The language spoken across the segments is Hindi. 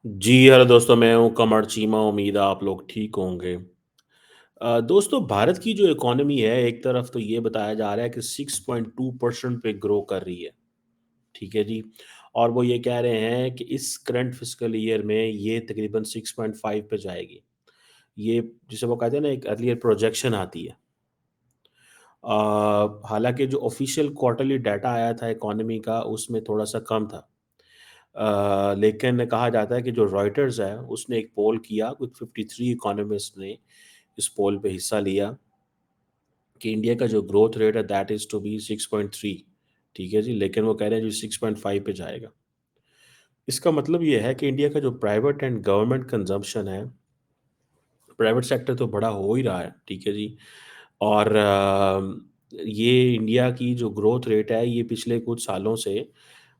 जी, हेलो दोस्तों, मैं हूँ कमर चीमा, उम्मीद है आप लोग ठीक होंगे। दोस्तों, भारत की जो इकॉनमी है, एक तरफ तो ये बताया जा रहा है कि 6.2% पे ग्रो कर रही है, ठीक है जी? और वो ये कह रहे हैं कि इस करंट फिस्कल ईयर में ये तकरीबन 6.5 पे जाएगी। ये जिसे वो कहते हैं ना, एक अर्लियर प्रोजेक्शन आती है। हालाँकि जो ऑफ़िशियल क्वार्टरली डाटा आया था इकॉनमी का, उसमें थोड़ा-सा कम था। लेकिन कहा जाता है कि जो रॉयटर्स है, उसने एक पोल किया, कुछ 53 इकोनॉमिस्ट ने इस पोल पे हिस्सा लिया कि इंडिया का जो ग्रोथ रेट है दैट इज़ टू बी 6.3, ठीक है जी? लेकिन वो कह रहे हैं जी 6.5 पे जाएगा। इसका मतलब ये है कि इंडिया का जो प्राइवेट एंड गवर्नमेंट कंज़म्पशन है, प्राइवेट सेक्टर तो बड़ा हो ही रहा है, ठीक है जी? और ये इंडिया की जो ग्रोथ रेट है, ये पिछले कुछ सालों से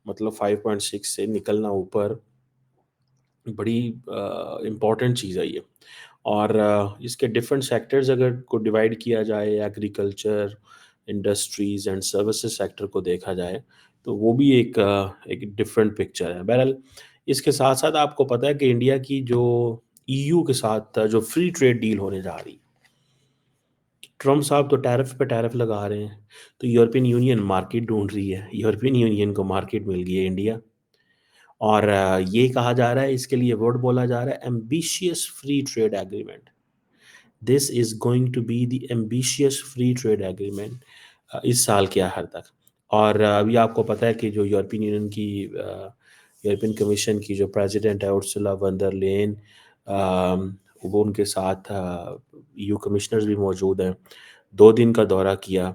मतलब 5.6 से निकलना ऊपर बड़ी इम्पोर्टेंट चीज़ है ये। और इसके डिफरेंट सेक्टर्स अगर को डिवाइड किया जाए, agriculture, industries and services sector को देखा जाए, तो वो भी एक डिफरेंट पिक्चर है। बहरहाल इसके साथ-साथ आपको पता है कि इंडिया की जो ईयू के साथ जो फ्री ट्रेड डील होने जा रही है, ट्रम्प साहब तो टैरिफ पे टैरिफ लगा रहे हैं, तो यूरोपियन यूनियन मार्केट ढूँढ रही है। यूरोपियन यूनियन को मार्केट मिल गई है इंडिया। और ये कहा जा रहा है, इसके लिए वर्ड बोला जा रहा है, ambitious free trade agreement. This is going to be the ambitious free trade agreement इस साल के आखिर तक। और अभी आपको पता है कि जो यूरोपियन कमीशन की जो प्रेसिडेंट है उर्सुला वॉन डर लेyen, वो उनके साथ ईयू कमिश्नर्स भी मौजूद हैं। 2 दिन का दौरा किया।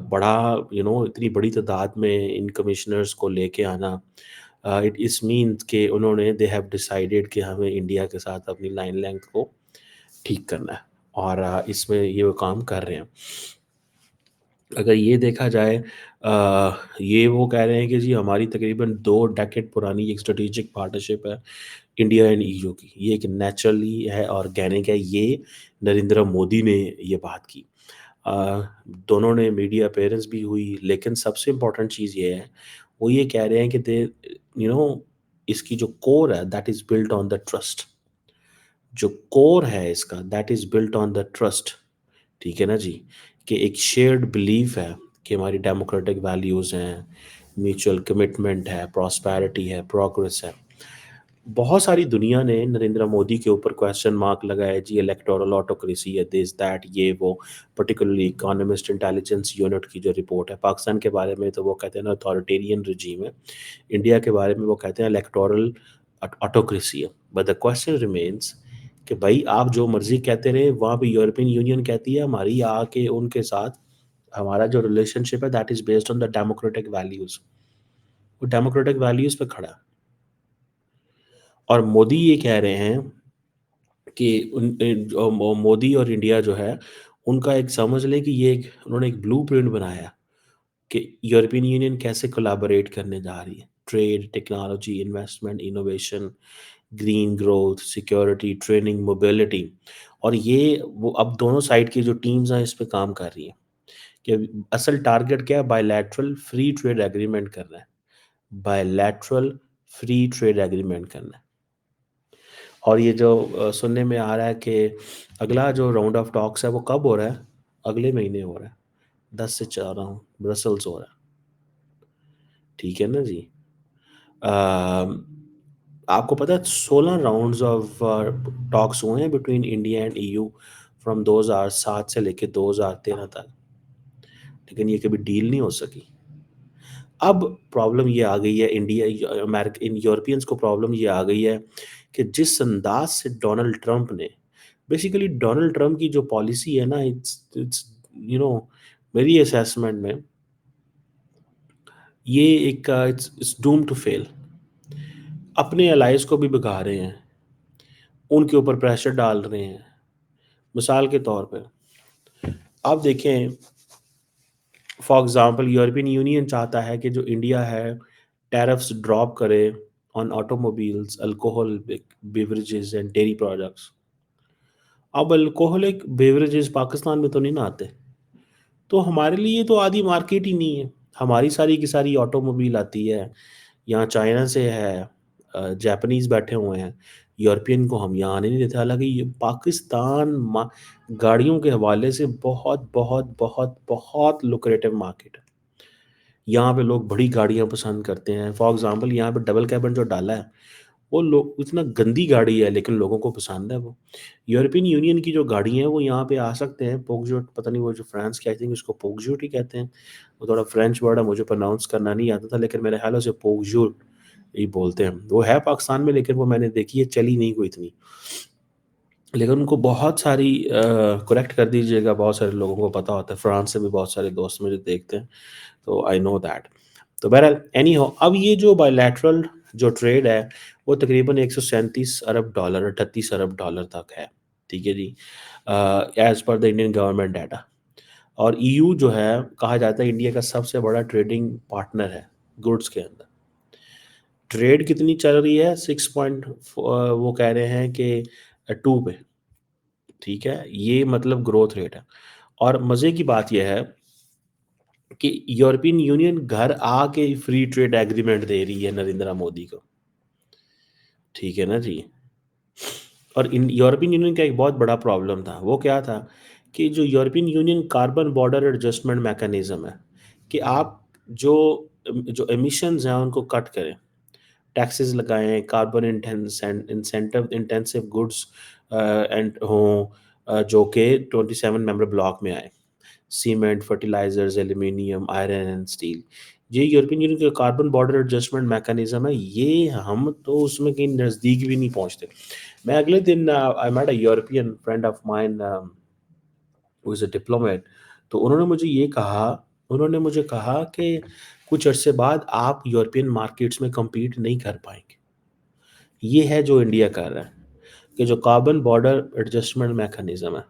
बड़ा इतनी बड़ी तादाद में इन कमिश्नर्स को लेके आना, इट इस मीन्स कि उन्होंने दे हैव डिसाइडेड कि हमें इंडिया के साथ अपनी लाइन लेंथ को ठीक करना है। और इसमें ये वो काम कर रहे हैं। अगर ये देखा जाए, ये वो कह रहे हैं कि जी हमारी तकरीबन 2 डेकेड पुरानी एक स्ट्रेटेजिक पार्टनरशिप है इंडिया एंड ईयू की। ये एक नेचुरली है, ऑर्गेनिक है, ये नरेंद्र मोदी ने ये बात की। अ, दोनों ने मीडिया अपीयरेंस भी हुई, लेकिन सबसे इम्पोर्टेंट चीज़ ये है, वो ये कह रहे हैं कि यू नो इसकी जो कोर है that is built on the trust. जो कोर है इसका that is built on the trust, ठीक है ना जी? कि एक शेयर्ड बिलीफ है कि हमारी डेमोक्रेटिक वैल्यूज़ हैं, म्यूचुअल कमिटमेंट है, प्रॉस्पेरिटी है, प्रोग्रेस है। बहुत सारी दुनिया ने नरेंद्र मोदी के ऊपर क्वेश्चन मार्क लगाया जी, इलेक्टोरल ऑटोक्रेसी है, दिस दैट ये वो। पर्टिकुलरली इकोनॉमिस्ट इंटेलिजेंस यूनिट की जो रिपोर्ट है, पाकिस्तान के बारे में तो वो कहते हैं ना अथॉरिटेरियन रिजीम है, इंडिया के बारे में वो कहते हैं इलेक्टोरल ऑटोक्रेसी है। बट द क्वेश्चन रिमेन्स कि भाई आप जो मर्जी कहते रहे, वहाँ पे यूरोपियन यूनियन कहती है हमारी आके उनके साथ हमारा जो रिलेशनशिप है that is based on the democratic values. वो डेमोक्रेटिक वैल्यूज पे खड़ा है। और मोदी ये कह रहे हैं कि मोदी और इंडिया जो है, उनका एक समझ लें कि ये एक उन्होंने एक ब्लूप्रिंट बनाया कि यूरोपियन यूनियन कैसे कोलैबोरेट करने जा रही है। Trade, technology, investment, innovation, green growth, security, training, mobility. और ये वो अब दोनों साइड की जो टीम्स हैं इस पे काम कर रही हैं कि असल टारगेट क्या है, बायलैटरल फ्री ट्रेड एग्रीमेंट करना है। बायलैटरल फ्री ट्रेड एग्रीमेंट करना है। और ये जो सुनने में आ रहा है कि अगला जो राउंड ऑफ टॉक्स है वो कब हो रहा है? अगले महीने हो रहा है। 10 से 14 ब्रसल्स हो रहा है। ठीक है ना जी? अ, आपको पता है 16 राउंड्स ऑफ टॉक्स हुए हैं between India and EU from 2007 से लेके 2013 तक, लेकिन ये कभी डील नहीं हो सकी। अब प्रॉब्लम ये आ गई है, इंडिया अमेरिका इन यूरोपियंस को प्रॉब्लम ये आ गई है कि जिस अंदाज से डोनाल्ड ट्रंप ने, बेसिकली डोनाल्ड ट्रंप की जो पॉलिसी है ना, इट्स इट्स यू नो मेरी असेसमेंट में ये एक इट्स डूम टू फेल। अपने अलाइज को भी भगा रहे हैं, उनके ऊपर प्रेशर डाल रहे हैं। मिसाल के तौर पे आप देखें, फॉर एग्जांपल यूरोपियन यूनियन चाहता है कि जो इंडिया है टैरिफ्स ड्रॉप करे on automobiles, alcohol beverages and dairy products. अब अल्कोहलिक बेवरेजेस पाकिस्तान में तो नहीं ना आते, तो हमारे लिए तो आधी मार्केट ही नहीं है। हमारी सारी की सारी ऑटोमोबाइल आती है यहाँ चाइना से है, जापानीज़ बैठे हुए हैं, यूरोपियन को हम यहाँ आने नहीं देते। हालाँकि ये पाकिस्तान मा गाड़ियों के हवाले से बहुत, बहुत, बहुत, बहुत लुक्रेटिव मार्केट है। यहाँ पे लोग बड़ी गाड़ियाँ पसंद करते हैं। फॉर एग्ज़ाम्पल यहाँ पे डबल कैबिन जो डाला है, वो लोग इतना गंदी गाड़ी है लेकिन लोगों को पसंद है वो। यूरोपियन यूनियन की जो गाड़ी हैं वो यहाँ पे आ सकते हैं, पोगजोट पता नहीं वो जो फ्रांस की आई थिंक उसको पोगजोट ही कहते हैं। वो थोड़ा फ्रेंच वर्ड है, मुझे प्रोनाउंस करना नहीं आता था लेकिन मेरे ख़्याल है उसे पोगजोट ही बोलते हैं। वो है पाकिस्तान में लेकिन वो मैंने देखी है, चली नहीं कोई इतनी। लेकिन उनको बहुत सारी करेक्ट कर दीजिएगा, बहुत सारे लोगों को पता होता है, फ्रांस से भी बहुत सारे दोस्त मुझे देखते हैं, तो आई नो दैट। तो बहरहाल एनी हाउ अब ये जो बायलैटरल जो ट्रेड है वो तकरीबन 137 अरब डॉलर 38 अरब डॉलर तक है, ठीक है जी, as per the Indian government data. और ईयू जो है कहा जाता है इंडिया का सबसे बड़ा ट्रेडिंग पार्टनर है गुड्स के अंदर। ट्रेड कितनी चल रही है 6 पॉइंट वो कह रहे हैं कि 2 पे, ठीक है, ये मतलब ग्रोथ रेट है। और मज़े की बात ये है कि यूरोपियन यूनियन घर आके फ्री ट्रेड एग्रीमेंट दे रही है नरेंद्र मोदी को, ठीक है ना जी। और इन यूरोपियन यूनियन का एक बहुत बड़ा प्रॉब्लम था, वो क्या था कि जो European union carbon border adjustment mechanism है कि आप जो जो एमिशंस हैं उनको कट करें, टैक्सेस लगाएं, carbon incentive intensive goods and हों, जो कि 27 मेंबर ब्लॉक में आए, cement, fertilisers, aluminium, iron and steel. ये यूरोपियन यूनियन का कार्बन बॉर्डर एडजस्टमेंट मैकेनिज़्म है, ये हम तो उसमें कहीं नज़दीक भी नहीं पहुँचते। मैं अगले दिन I met a European friend of mine who is a diplomat, तो उन्होंने मुझे कहा कि कुछ अरसे बाद आप यूरोपियन मार्केट्स में कम्पीट नहीं कर पाएँगे। ये है जो इंडिया कर रहा है, कि जो कार्बन बॉर्डर एडजस्टमेंट मैकेनिज़्म है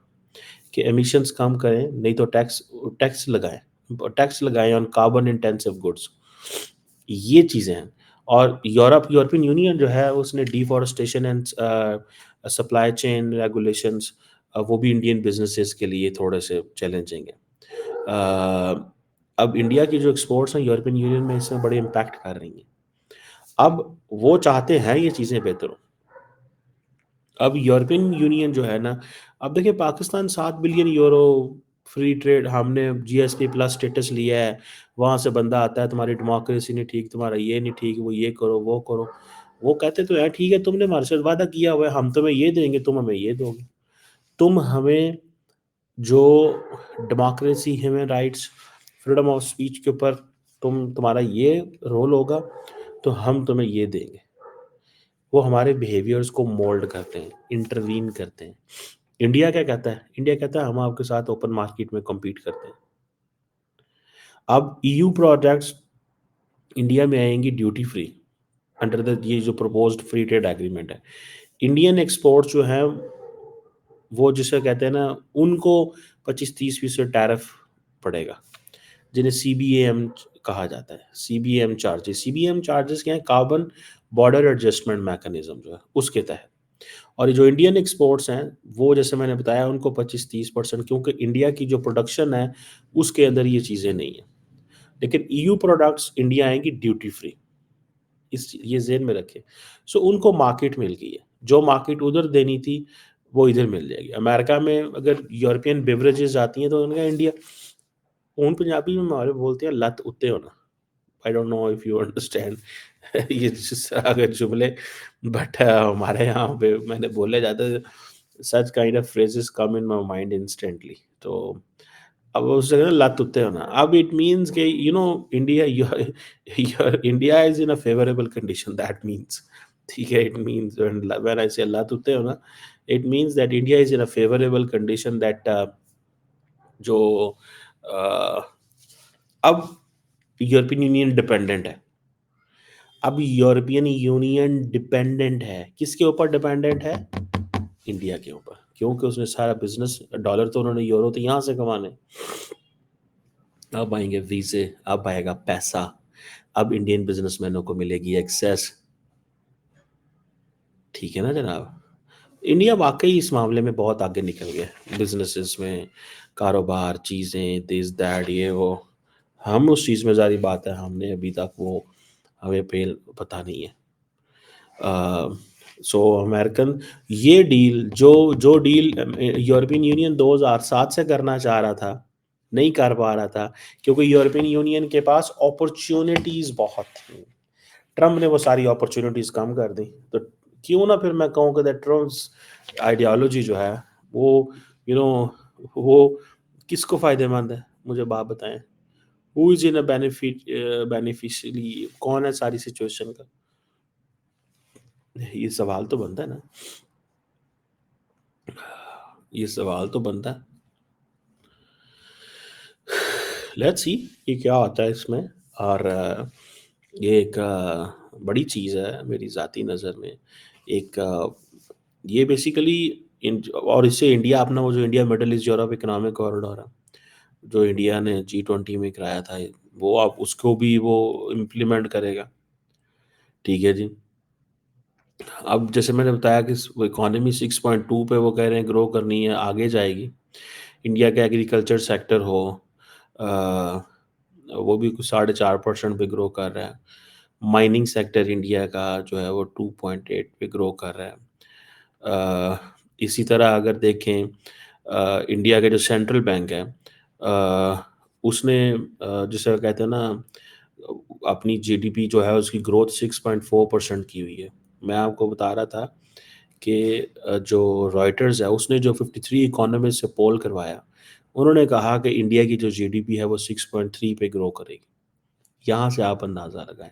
कि एमिशंस कम करें, नहीं तो टैक्स लगाएँ, टैक्स लगाएँ ऑन कार्बन इंटेंसिव गुड्स। ये चीज़ें हैं। और यूरोपियन यूनियन जो है उसने deforestation and supply chain regulations, वो भी इंडियन बिज़नेसेस के लिए थोड़े से चैलेंजिंग है। अब इंडिया की जो एक्सपोर्ट्स हैं यूरोपियन यूनियन में इसमें बड़े इम्पैक्ट कर रही हैं। अब वो चाहते हैं ये चीज़ें बेहतर हों। अब यूरोपियन यूनियन जो है ना, अब देखिए Pakistan 7 billion euro free trade, हमने जीएसपी प्लस स्टेटस लिया है, वहाँ से बंदा आता है तुम्हारी डेमोक्रेसी नहीं ठीक, तुम्हारा ये नहीं ठीक, वो ये करो, वो करो। वो कहते तो हैं ठीक है तुमने हमारे साथ वादा किया हुआ है, हम तुम्हें ये देंगे, तुम हमें ये दोगे। तुम हमें जो democracy, human rights, freedom of speech के ऊपर तुम्हारा ये रोल होगा, तो हम तुम्हें ये देंगे। वो हमारे बिहेवियर्स को मोल्ड करते हैं, इंटरवीन करते हैं। इंडिया क्या कहता है? इंडिया कहता है हम आपके साथ ओपन मार्केट में कम्पीट करते हैं। अब ईयू प्रोडक्ट्स इंडिया में आएँगी ड्यूटी फ्री अंडर द ये जो प्रपोज्ड फ्री ट्रेड एग्रीमेंट है। इंडियन एक्सपोर्ट्स जो हैं वो जिसे कहते हैं ना उनको 25-30% टैरिफ पड़ेगा, जिन्हें सीबीएम कहा जाता है। सीबीएम चार्जेस क्या है? कार्बन बॉर्डर एडजस्टमेंट मैकेनिज़्म जो है उसके तहत। और ये जो इंडियन एक्सपोर्ट्स हैं, वो जैसे मैंने बताया उनको 25-30% क्योंकि इंडिया की जो प्रोडक्शन है, उसके अंदर ये चीज़ें नहीं हैं। लेकिन ईयू प्रोडक्ट्स इंडिया आएँगी ड्यूटी फ्री, इस ये ज़हन में रखें। सो उनको मार्केट मिल गई है, जो मार्केट उधर देनी थी, वो इधर मिल जाएगी। अमेरिका में अगर यूरोपियन बेवरेजेज़ आती हैं, तो उन्होंने कहा इंडिया हुन पंजाबी में हमारे बोलते हैं लत उत्ते होना। I don't know if you understand ये जिस तरह के जुमले, बट हमारे यहाँ पे मैंने बोले जाते हैं, such kind of phrases come in my mind instantly. तो अब उस जगह लत उत्ते होना, अब इट मीन्स कि you know India your India is in a favourable condition, that means, ठीक है, इट मीन्स व्हेन आई से लत उत्ते होना, it means that India is in a favourable condition that जो अ, अब यूरोपियन यूनियन डिपेंडेंट है। अब यूरोपियन यूनियन डिपेंडेंट है, किसके ऊपर डिपेंडेंट है? इंडिया के ऊपर, क्योंकि उसने सारा बिज़नेस, डॉलर तो उन्होंने, यूरो तो यहाँ से कमाने। अब आएँगे वीज़े, अब आएगा पैसा, अब इंडियन बिज़नेसमैनों को मिलेगी एक्सेस, ठीक है ना जनाब? इंडिया वाक़ई इस मामले में बहुत आगे निकल गया है, बिज़नेसेस में, कारोबार, चीज़ें, दिस दैट ये वो। हम उस चीज़ में ज़ाहिर बात है हमने अभी तक वो हमें पेल पता नहीं है। सो अमेरिकन ये डील जो जो डील यूरोपियन यूनियन 2007 से करना चाह रहा था, नहीं कर पा रहा था, क्योंकि यूरोपियन यूनियन के पास अपॉर्च्युनिटीज़ बहुत थी। ट्रम्प ने वो सारी अपॉर्च्युनिटीज़ कम कर दी। तो क्यों ना फिर मैं कहूँ कि दैट ट्रम्प्स आइडियोलॉजी जो है वो यू नो वो किसको फ़ायदेमंद है? मुझे बात बताएँ। Who is in a beneficially कौन है सारी सिचुएशन का? ये सवाल तो बनता है ना। ये सवाल तो बनता है। लेट्स सी कि क्या होता है इसमें। और ये एक बड़ी चीज़ है मेरी ज़ाती नज़र में। एक ये बेसिकली और इससे इंडिया अपना वो जो India middle east Europe economic corridor है, जो इंडिया ने G20 में कराया था, वो आप उसको भी वो इम्प्लीमेंट करेगा। ठीक है जी। अब जैसे मैंने बताया कि वो इकोनॉमी 6.2 पे वो कह रहे हैं ग्रो करनी है, आगे जाएगी। इंडिया का एग्रीकल्चर सेक्टर हो, अ, वो भी कुछ 4.5% पे ग्रो कर रहा है। माइनिंग सेक्टर इंडिया का जो है वो 2.8 पे ग्रो कर रहा है। इसी तरह अगर देखें, इंडिया के जो सेंट्रल बैंक है, उसने जिसे कहते हैं ना, अपनी जीडीपी जो है उसकी ग्रोथ 6.4% की हुई है। मैं आपको बता रहा था कि जो रॉयटर्स है उसने जो 53 इकोनॉमिस्ट से पोल करवाया, उन्होंने कहा कि इंडिया की जो जीडीपी है वो 6.3 पे ग्रो करेगी। यहाँ से आप अंदाज़ा लगाएं।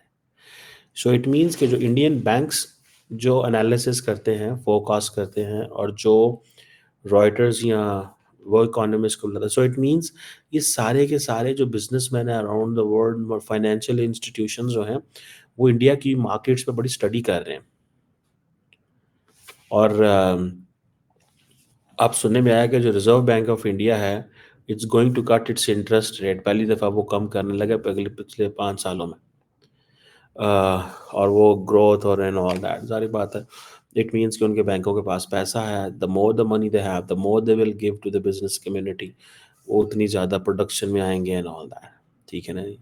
सो इट मीन्स कि जो इंडियन बैंक्स जो एनालिसिस करते हैं, फोरकास्ट करते हैं, और जो रॉयटर्स या वो इकोनॉमिस्ट को बुलाता है, सो इट मीन्स ये सारे के सारे जो बिजनेसमैन हैं अराउंड द वर्ल्ड और फाइनेंशियल इंस्टीट्यूशंस जो हैं, वो इंडिया की मार्केट्स पे बड़ी स्टडी कर रहे हैं। और अब सुनने में आया कि जो रिजर्व बैंक ऑफ इंडिया है, it's going to cut its interest rate. पहली दफ़ा वो कम करने लगे अगले पिछले 5 सालों में। और वो ग्रोथ और एंड ऑल दैट, सारी बात है। इट मीन्स कि उनके बैंकों के पास पैसा है, the more the money they have, the more they will give to the business community. वो उतनी ज़्यादा प्रोडक्शन में आएंगे एंड ऑल दैट। ठीक है ना जी।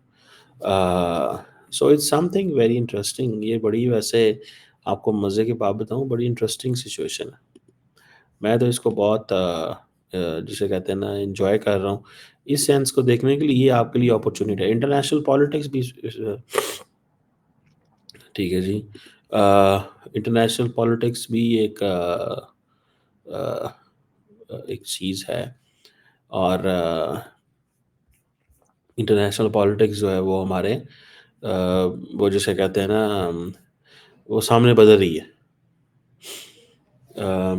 So it's something very interesting. ये बड़ी, वैसे आपको मज़े की बात बताऊँ, बड़ी इंटरेस्टिंग सिचुएशन है। मैं तो इसको बहुत जिसे कहते हैं ना, एंजॉय कर रहा हूँ। इस सेंस को देखने के लिए ये आपके लिए अपॉर्चुनिटी है। इंटरनेशनल पॉलिटिक्स भी ठीक है जी। इंटरनेशनल पॉलिटिक्स भी अ, एक चीज़ है। और इंटरनेशनल पॉलिटिक्स जो है वो हमारे वो जिसे कहते हैं ना, वो सामने बदल रही है। अ,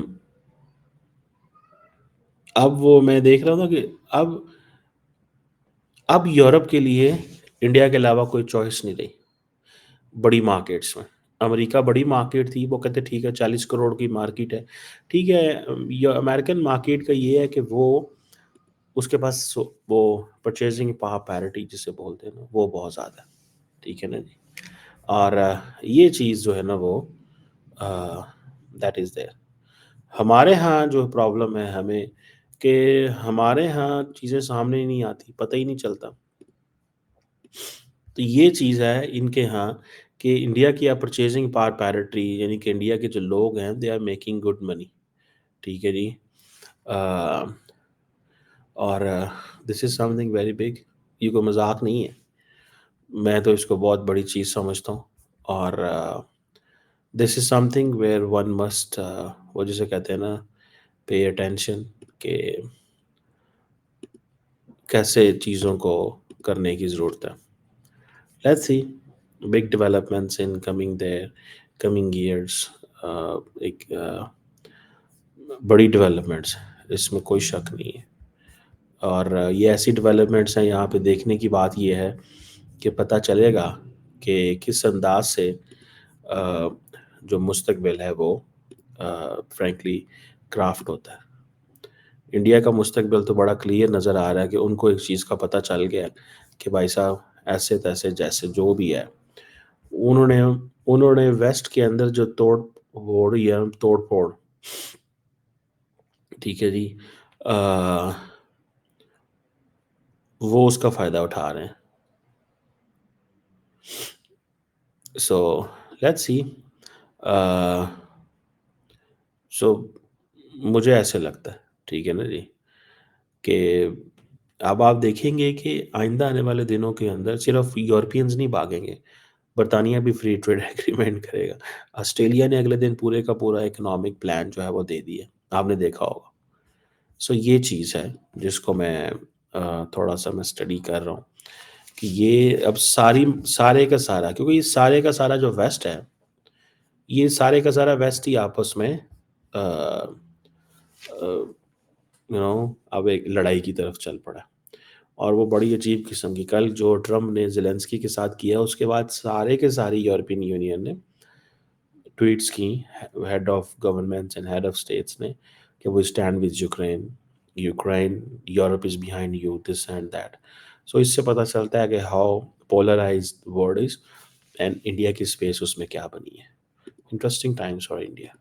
अब वो मैं देख रहा था कि अब अब यूरोप के लिए इंडिया के अलावा कोई चॉइस नहीं रही बड़ी मार्केट्स में। अमेरिका बड़ी मार्केट थी, वो कहते ठीक है 40 करोड़ की मार्केट है। ठीक है, ये अमेरिकन मार्केट का ये है कि वो उसके पास वो परचेजिंग पावर पैरिटी जिसे बोलते हैं ना, वो बहुत ज़्यादा है। ठीक है ना जी। और ये चीज़ जो है ना वो दैट इज़ देयर। हमारे यहाँ जो प्रॉब्लम है हमें, कि हमारे यहाँ चीज़ें सामने ही नहीं आती, पता ही नहीं चलता। तो ये चीज़ है इनके यहाँ, कि इंडिया की परचेजिंग पावर पैरिटी, यानी कि इंडिया के जो लोग हैं they are making good money. ठीक है जी। अ, और this is something very big. ये कोई मजाक नहीं है। मैं तो इसको बहुत बड़ी चीज़ समझता हूँ। और this is something where one must, वो जिसे कहते हैं ना, पे अटेंशन, कि कैसे चीज़ों को करने की ज़रूरत है। Let's see big developments in coming there coming years. एक बड़ी डेवलपमेंट्स, इसमें कोई शक नहीं है। और ये ऐसी डेवलपमेंट्स हैं, यहाँ पे देखने की बात ये है कि पता चलेगा कि किस अंदाज से जो मुस्तकबिल है वो फ्रैंकली क्राफ्ट होता है। इंडिया का मुस्तकबिल तो बड़ा क्लियर नज़र आ रहा है कि उनको एक चीज़ का पता चल गया कि भाई साहब, ऐसे तैसे जैसे जो भी है, उन्होंने उन्होंने वेस्ट के अंदर जो तोड़ फोड़, ठीक है जी, अ, वो उसका फ़ायदा उठा रहे हैं। सो लेट्स सी सो मुझे ऐसे लगता है, ठीक है ना जी, कि अब आप देखेंगे कि आइंदा आने वाले दिनों के अंदर सिर्फ यूरोपियंस नहीं भागेंगे, बरतानिया भी फ्री ट्रेड एग्रीमेंट करेगा। ऑस्ट्रेलिया ने अगले दिन पूरे का पूरा इकोनॉमिक प्लान जो है वो दे दिया, आपने देखा होगा। सो ये चीज़ है जिसको मैं थोड़ा-सा मैं स्टडी कर रहा हूँ कि ये अब सारे का सारा, क्योंकि ये सारे का सारा जो वेस्ट है, ये सारे का सारा वेस्ट ही आपस में अब एक लड़ाई की तरफ चल पड़ा है। और वो बड़ी अजीब किस्म की, कल जो ट्रम्प ने ज़ेलेंस्की के साथ किया उसके बाद सारे के सारी यूरोपियन यूनियन ने ट्वीट्स की, head of governments and head of states ने, कि वो stand with Ukraine, Ukraine, Europe is behind you, this and that. So इससे पता चलता है कि how polarized world is and India की स्पेस उसमें क्या बनी है। Interesting times for India.